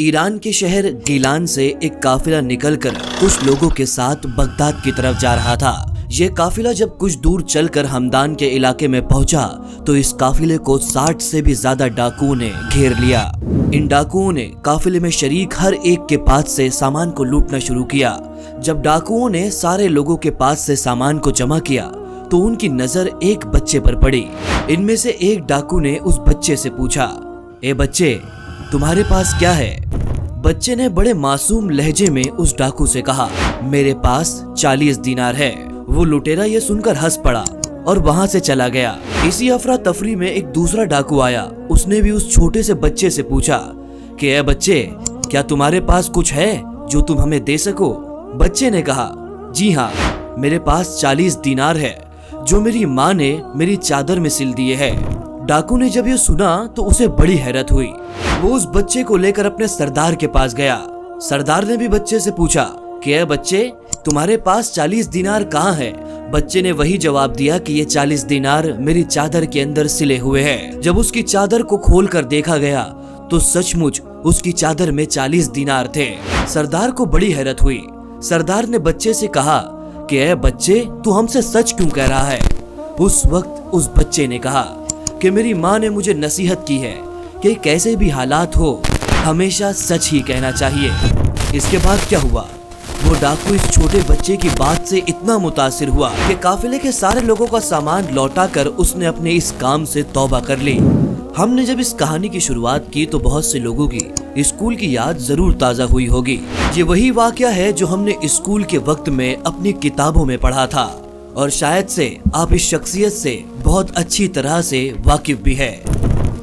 Iran के शहर गीलान से एक काफिला निकलकर कुछ लोगों के साथ बगदाद की तरफ जा रहा था। ये काफिला जब कुछ दूर चलकर हमदान के इलाके में पहुंचा तो इस काफिले को 60 से भी ज्यादा डाकुओं ने घेर लिया। इन डाकुओं ने काफिले में शरीक हर एक के पास से सामान को लूटना शुरू किया। जब डाकुओं ने सारे लोगों के पास से सामान को जमा किया तो उनकी नजर एक बच्चे पर पड़ी। इनमें से एक डाकू ने उस बच्चे से पूछा, ए बच्चे, तुम्हारे पास क्या है? बच्चे ने बड़े मासूम लहजे में उस डाकू से कहा, मेरे पास 40 दिनार है। वो लुटेरा ये सुनकर हंस पड़ा और वहाँ से चला गया। इसी अफरा तफरी में एक दूसरा डाकू आया। उसने भी उस छोटे से बच्चे से पूछा कि ए बच्चे, क्या तुम्हारे पास कुछ है जो तुम हमें दे सको? बच्चे ने कहा, जी हाँ, मेरे पास 40 दिनार है जो मेरी माँ ने मेरी चादर में सिल दिए है। डाकू ने जब ये सुना तो उसे बड़ी हैरत हुई। वो उस बच्चे को लेकर अपने सरदार के पास गया। सरदार ने भी बच्चे से पूछा कि ए बच्चे, तुम्हारे पास 40 दिनार कहाँ है? बच्चे ने वही जवाब दिया कि ये 40 दिनार मेरी चादर के अंदर सिले हुए हैं। जब उसकी चादर को खोल कर देखा गया तो सचमुच उसकी चादर में 40 दिनार थे। सरदार को बड़ी हैरत हुई। सरदार ने बच्चे से कहा कि ए बच्चे, तू हमसे सच क्यों कह रहा है? उस वक्त उस बच्चे ने कहा कि मेरी माँ ने मुझे नसीहत की है कि कैसे भी हालात हो हमेशा सच ही कहना चाहिए। इसके बाद क्या हुआ? वो डाकू इस छोटे बच्चे की बात से इतना मुतासिर हुआ कि काफिले के सारे लोगों का सामान लौटाकर उसने अपने इस काम से तौबा कर ली। हमने जब इस कहानी की शुरुआत की तो बहुत से लोगों की स्कूल की याद जरूर ताजा हुई होगी। ये वही वाकया है जो हमने स्कूल के वक्त में अपनी किताबों में पढ़ा था और शायद से आप इस शख्सियत से बहुत अच्छी तरह से वाकिफ भी है।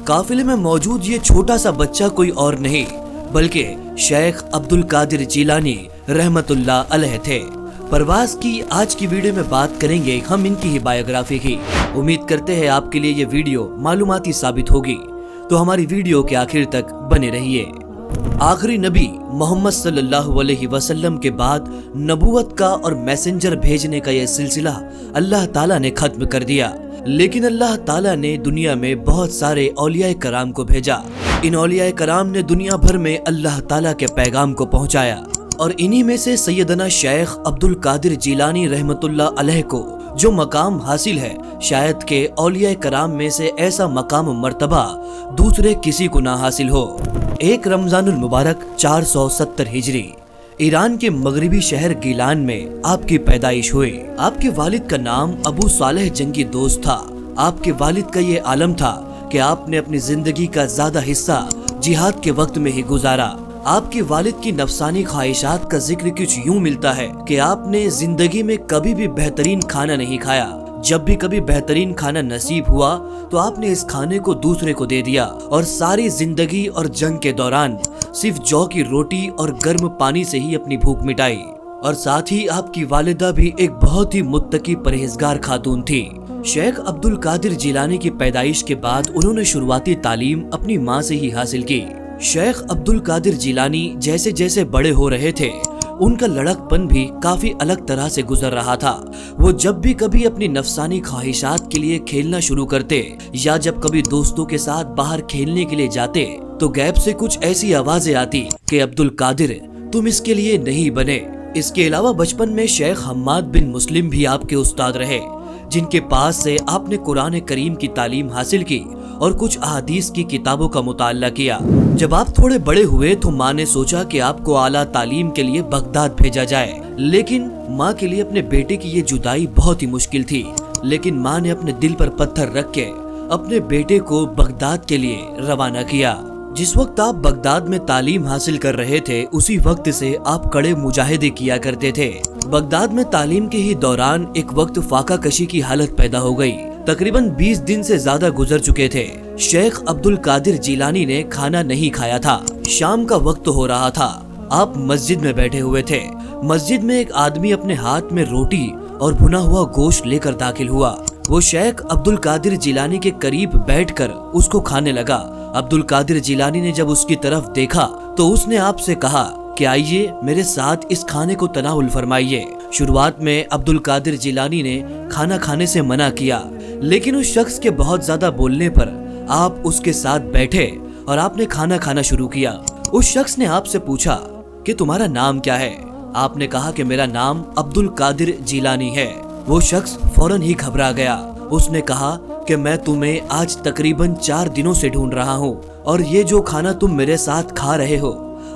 काफिले में मौजूद ये छोटा सा बच्चा कोई और नहीं बल्कि शेख अब्दुल कादिर जिलानी रहमतुल्लाह अलैह थे। परवाज की आज की वीडियो में बात करेंगे हम इनकी ही बायोग्राफी की। उम्मीद करते हैं आपके लिए ये वीडियो मालूमाती साबित होगी, तो हमारी वीडियो के आखिर तक बने रहिए। आखिरी नबी मोहम्मद सल्लल्लाहु अलैहि वसल्लम के बाद नबूवत का और मैसेंजर भेजने का यह सिलसिला अल्लाह ताला ने खत्म कर दिया। लेकिन अल्लाह ताला ने दुनिया में बहुत सारे औलिया कराम को भेजा। इन औलिया कराम ने दुनिया भर में अल्लाह ताला के पैगाम को पहुंचाया और इन्हीं में से सैयदना शेख अब्दुल कादिर जिलानी रहमतुल्लाह अलैह को जो मकाम हासिल है, शायद के औलिया कराम में से ऐसा मकाम मर्तबा दूसरे किसी को ना हासिल हो। 1 रमजानुल मुबारक 470 हिजरी ईरान के मगरिबी शहर गीलान में आपकी पैदाइश हुई। आपके वालिद का नाम अबू सालेह जंगी दोस्त था। आपके वालिद का ये आलम था कि आपने अपनी जिंदगी का ज्यादा हिस्सा जिहाद के वक्त में ही गुजारा। आपके वालिद की नफसानी ख्वाहिशात का जिक्र कुछ यूं मिलता है कि आपने जिंदगी में कभी भी बेहतरीन खाना नहीं खाया। जब भी कभी बेहतरीन खाना नसीब हुआ तो आपने इस खाने को दूसरे को दे दिया और सारी जिंदगी और जंग के दौरान सिर्फ जौ की रोटी और गर्म पानी से ही अपनी भूख मिटाई। और साथ ही आपकी वालिदा भी एक बहुत ही मुत्तकी परहेजगार खातून थी। शेख अब्दुल कादिर जिलानी की पैदाइश के बाद उन्होंने शुरुआती तालीम अपनी माँ से ही हासिल की। शेख अब्दुल कादिर जिलानी जैसे जैसे बड़े हो रहे थे उनका लड़कपन भी काफी अलग तरह से गुजर रहा था। वो जब भी कभी अपनी नफसानी ख्वाहिशात के लिए खेलना शुरू करते या जब कभी दोस्तों के साथ बाहर खेलने के लिए जाते तो गैब से कुछ ऐसी आवाजें आती कि अब्दुल कादिर, तुम इसके लिए नहीं बने। इसके अलावा बचपन में शेख हम्माद बिन मुस्लिम भी आपके उस्ताद रहे, जिनके पास से आपने कुरान करीम की तालीम हासिल की और कुछ अहादीस की किताबों का मुताल्ला किया। जब आप थोड़े बड़े हुए तो माँ ने सोचा कि आपको आला तालीम के लिए बगदाद भेजा जाए, लेकिन माँ के लिए अपने बेटे की ये जुदाई बहुत ही मुश्किल थी। लेकिन माँ ने अपने दिल पर पत्थर रख के अपने बेटे को बगदाद के लिए रवाना किया। जिस वक्त आप बगदाद में तालीम हासिल कर रहे थे उसी वक्त से आप कड़े मुजाहिदे किया करते थे। बगदाद में तालीम के ही दौरान एक वक्त फाका कशी की हालत पैदा हो गई। तकरीबन 20 दिन से ज्यादा गुजर चुके थे। शेख अब्दुल कादिर जिलानी ने खाना नहीं खाया था। शाम का वक्त हो रहा था। आप मस्जिद में बैठे हुए थे। मस्जिद में एक आदमी अपने हाथ में रोटी और भुना हुआ गोश्त लेकर दाखिल हुआ। वो शेख अब्दुल कादिर जिलानी के करीब बैठकर उसको खाने लगा। अब्दुल कादिर जिलानी ने जब उसकी तरफ देखा तो उसने आपसे कहा कि आइए मेरे साथ इस खाने को तनाउल फरमाइए। शुरुआत में अब्दुल कादिर जिलानी ने खाना खाने से मना किया, लेकिन उस शख्स के बहुत ज्यादा बोलने पर आप उसके साथ बैठे और आपने खाना खाना शुरू किया। उस शख्स ने आपसे पूछा कि तुम्हारा नाम क्या है। आपने कहा कि मेरा नाम अब्दुल कादिर जिलानी है। वो शख्स फौरन ही घबरा गया। उसने कहा कि मैं तुम्हें आज तकरीबन 4 दिनों से ढूंढ रहा हूँ और ये जो खाना तुम मेरे साथ खा रहे हो,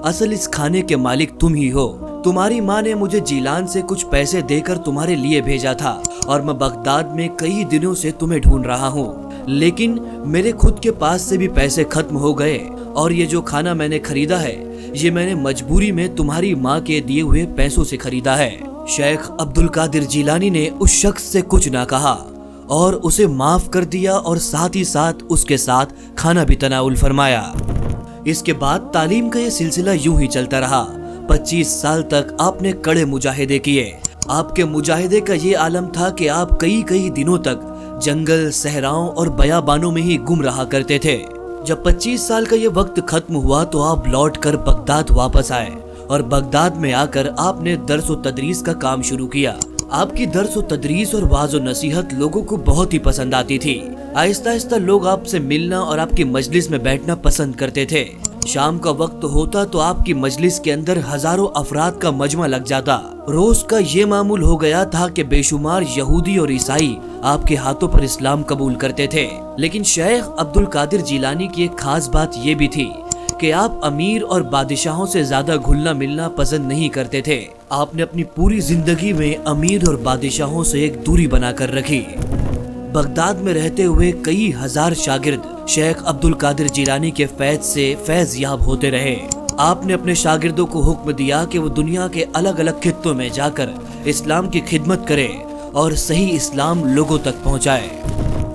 असल इस खाने के मालिक तुम ही हो। तुम्हारी माँ ने मुझे जीलान से कुछ पैसे देकर तुम्हारे लिए भेजा था और मैं बगदाद में कई दिनों से तुम्हें ढूंढ रहा हूँ, लेकिन मेरे खुद के पास से भी पैसे खत्म हो गए और ये जो खाना मैंने खरीदा है ये मैंने मजबूरी में तुम्हारी माँ के दिए हुए पैसों से खरीदा है। शेख अब्दुल कादिर जिलानी ने उस शख्स से कुछ ना कहा और उसे माफ कर दिया और साथ ही साथ उसके साथ खाना भी तनाउल फरमाया। इसके बाद तालीम का ये सिलसिला यूं ही चलता रहा। 25 साल तक आपने कड़े मुजाहिदे किए। आपके मुजाहिदे का ये आलम था कि आप कई दिनों तक जंगल, सहराओं और बयाबानों में ही गुम रहा करते थे। जब 25 साल का ये वक्त खत्म हुआ तो आप लौटकर बगदाद वापस आए और बगदाद में आकर आपने दर्स व तदरीस का काम शुरू किया। आपकी दर्स व तदरीस और वाज़ व नसीहत लोगों को बहुत ही पसंद आती थी। आहिस्ता आहिस्ता लोग आपसे मिलना और आपकी मजलिस में बैठना पसंद करते थे। शाम का वक्त होता तो आपकी मजलिस के अंदर हजारों अफराद का मजमा लग जाता। रोज का ये मामूल हो गया था कि बेशुमार यहूदी और ईसाई आपके हाथों पर इस्लाम कबूल करते थे। लेकिन शेख अब्दुल कादिर जिलानी की एक खास बात ये भी थी कि आप अमीर और बादशाहों से ज्यादा घुलना मिलना पसंद नहीं करते थे। आपने अपनी पूरी जिंदगी में अमीर और बादशाहों से एक दूरी बनाकर रखी। बगदाद में रहते हुए कई हजार शागिर्द शेख अब्दुल कादिर जिलानी के फैज से फैज याब होते रहे। आपने अपने शागिर्दों को हुक्म दिया कि वो दुनिया के अलग अलग खित्तों में जाकर इस्लाम की खिदमत करे और सही इस्लाम लोगों तक पहुंचाए।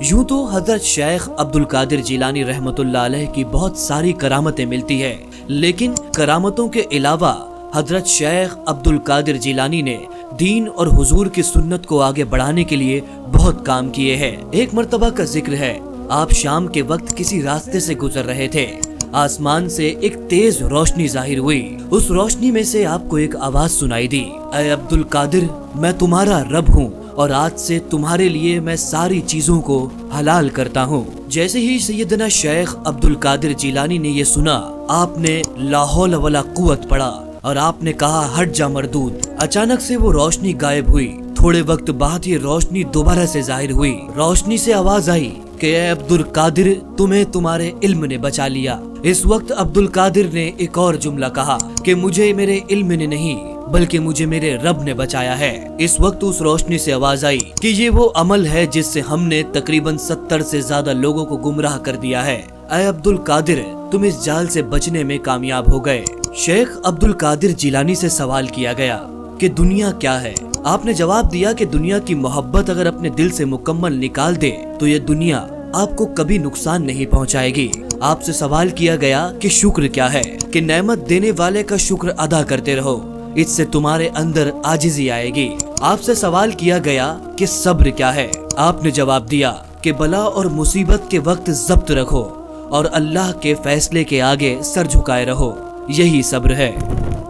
यूं तो हजरत शेख अब्दुल कादिर जिलानी रहमतुल्लाह अलैह की बहुत सारी करामतें मिलती है, लेकिन करामतों के अलावा हजरत शेख अब्दुल कादिर जिलानी ने दीन और हुजूर की सुन्नत को आगे बढ़ाने के लिए बहुत काम किए हैं। एक मर्तबा का जिक्र है, आप शाम के वक्त किसी रास्ते से गुजर रहे थे। आसमान से एक तेज रोशनी जाहिर हुई। उस रोशनी में से आपको एक आवाज सुनाई दी, ऐ अब्दुल कादिर, मैं तुम्हारा रब हूँ और आज से तुम्हारे लिए मैं सारी चीजों को हलाल करता हूँ। जैसे ही सैयदना शेख अब्दुल कादिर जिलानी ने ये सुना, आपने ला हौल वला कुव्वत पढ़ा और आपने कहा, हट जा मरदूद। अचानक से वो रोशनी गायब हुई। थोड़े वक्त बाद ये रोशनी दोबारा से जाहिर हुई। रोशनी से आवाज आई कि ऐ अब्दुल कादिर, तुम्हें तुम्हारे इल्म ने बचा लिया। इस वक्त अब्दुल कादिर ने एक और जुमला कहा कि मुझे मेरे इल्म ने नहीं बल्कि मुझे मेरे रब ने बचाया है। इस वक्त उस रोशनी से आवाज आई कि ये वो अमल है जिससे हमने तकरीबन 70 से ज्यादा लोगों को गुमराह कर दिया है। ऐ अब्दुल कादिर, तुम इस जाल से बचने में कामयाब हो गए। शेख अब्दुल कादिर जिलानी से सवाल किया गया कि दुनिया क्या है। आपने जवाब दिया कि दुनिया की मोहब्बत अगर अपने दिल से मुकम्मल निकाल दे तो ये दुनिया आपको कभी नुकसान नहीं पहुंचाएगी। आपसे सवाल किया गया कि शुक्र क्या है, कि नेमत देने वाले का शुक्र अदा करते रहो, इससे तुम्हारे अंदर आजिज़ी आएगी। आपसे सवाल किया गया कि सब्र क्या है। आपने जवाब दिया कि बला और मुसीबत के वक्त जब्त रखो और अल्लाह के फैसले के आगे सर झुकाए रहो, यही सब्र है।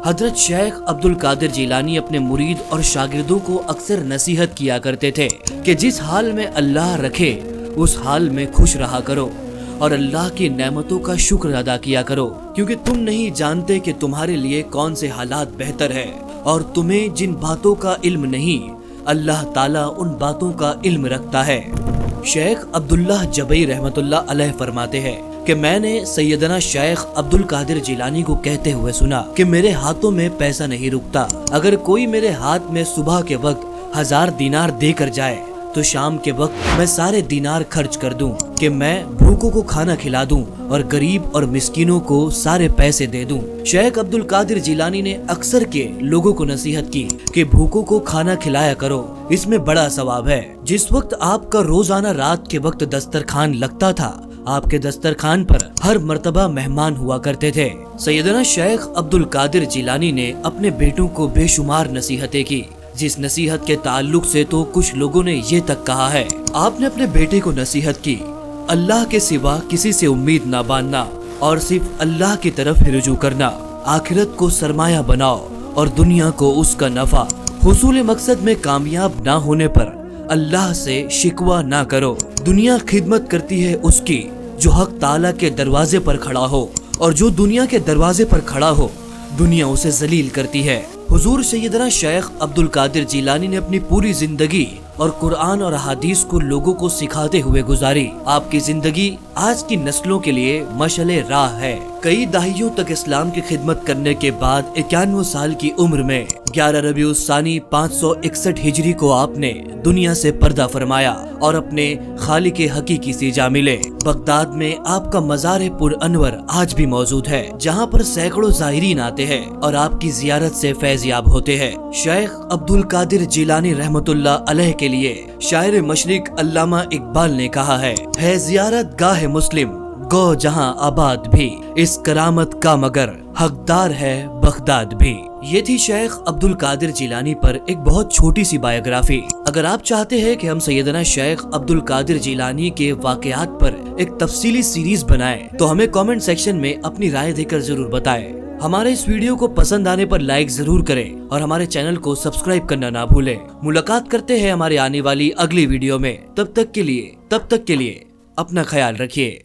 हजरत शेख अब्दुल कादिर जिलानी अपने मुरीद और शागिर्दों को अक्सर नसीहत किया करते थे कि जिस हाल में अल्लाह रखे उस हाल में खुश रहा करो और अल्लाह की नेमतों का शुक्र अदा किया करो, क्योंकि तुम नहीं जानते कि तुम्हारे लिए कौन से हालात बेहतर है और तुम्हें जिन बातों का इल्म नहीं, अल्लाह ताला उन बातों का इल्म रखता है। शेख अब्दुल्लाह जबई रहमतुल्लाह अलैह फरमाते हैं कि मैंने सैयदना शेख अब्दुल कादिर जिलानी को कहते हुए सुना कि मेरे हाथों में पैसा नहीं रुकता। अगर कोई मेरे हाथ में सुबह के वक्त 1000 दीनार देकर जाए तो शाम के वक्त मैं सारे दीनार खर्च कर दूं, कि मैं भूखों को खाना खिला दूं और गरीब और मिस्कीनों को सारे पैसे दे दूं। शेख अब्दुल कादिर जिलानी ने अक्सर के लोगों को नसीहत की कि भूखों को खाना खिलाया करो, इसमें बड़ा सवाब है। जिस वक्त आपका रोजाना रात के वक्त दस्तरखान लगता था, आपके दस्तरखान पर हर मर्तबा मेहमान हुआ करते थे। सैयदना शेख अब्दुल कादिर जिलानी ने अपने बेटों को बेशुमार नसीहतें की, जिस नसीहत के ताल्लुक से तो कुछ लोगों ने ये तक कहा है। आपने अपने बेटे को नसीहत की, अल्लाह के सिवा किसी से उम्मीद ना बांधना और सिर्फ अल्लाह की तरफ ही रुजू करना। आखिरत को सरमाया बनाओ और दुनिया को उसका नफा। हुसूल मकसद में कामयाब ना होने पर अल्लाह से शिकवा ना करो। दुनिया खिदमत करती है उसकी जो हक ताला के दरवाजे पर खड़ा हो और जो दुनिया के दरवाजे पर खड़ा हो दुनिया उसे जलील करती है। हुजूर सैयदना शेख अब्दुल कादिर जिलानी ने अपनी पूरी जिंदगी और कुरान और अहादीस को लोगों को सिखाते हुए गुजारी। आपकी जिंदगी आज की नस्लों के लिए मशअले राह है। कई दहाइयों तक इस्लाम की खिदमत करने के बाद 91 साल की उम्र में 11 रबीउल सानी 561 हिजरी को आपने दुनिया से पर्दा फरमाया और अपने खालिक हकीकी से जा मिले। बगदाद में आपका मज़ार पुर अनवर आज भी मौजूद है, जहाँ पर सैकड़ों ज़ायरीन आते हैं और आपकी जियारत से फैज़याब होते हैं। शेख अब्दुल कादिर जिलानी रहमतुल्लाह अलैह के लिए शायर मशरिक अल्लामा इकबाल ने कहा है जियारत गाह मुस्लिम गो जहां आबाद भी, इस करामत का मगर हकदार है बगदाद भी। ये थी शेख अब्दुल कादिर जिलानी पर एक बहुत छोटी सी बायोग्राफी। अगर आप चाहते हैं कि हम सैयदना शेख अब्दुल कादिर जिलानी के वाकयात पर एक तफसीली सीरीज बनाएं, तो हमें कमेंट सेक्शन में अपनी राय देकर जरूर बताएं। हमारे इस वीडियो को पसंद आने पर लाइक जरूर करें और हमारे चैनल को सब्सक्राइब करना ना भूलें। मुलाकात करते हैं हमारे आने वाली अगली वीडियो में। तब तक के लिए अपना ख्याल रखिए।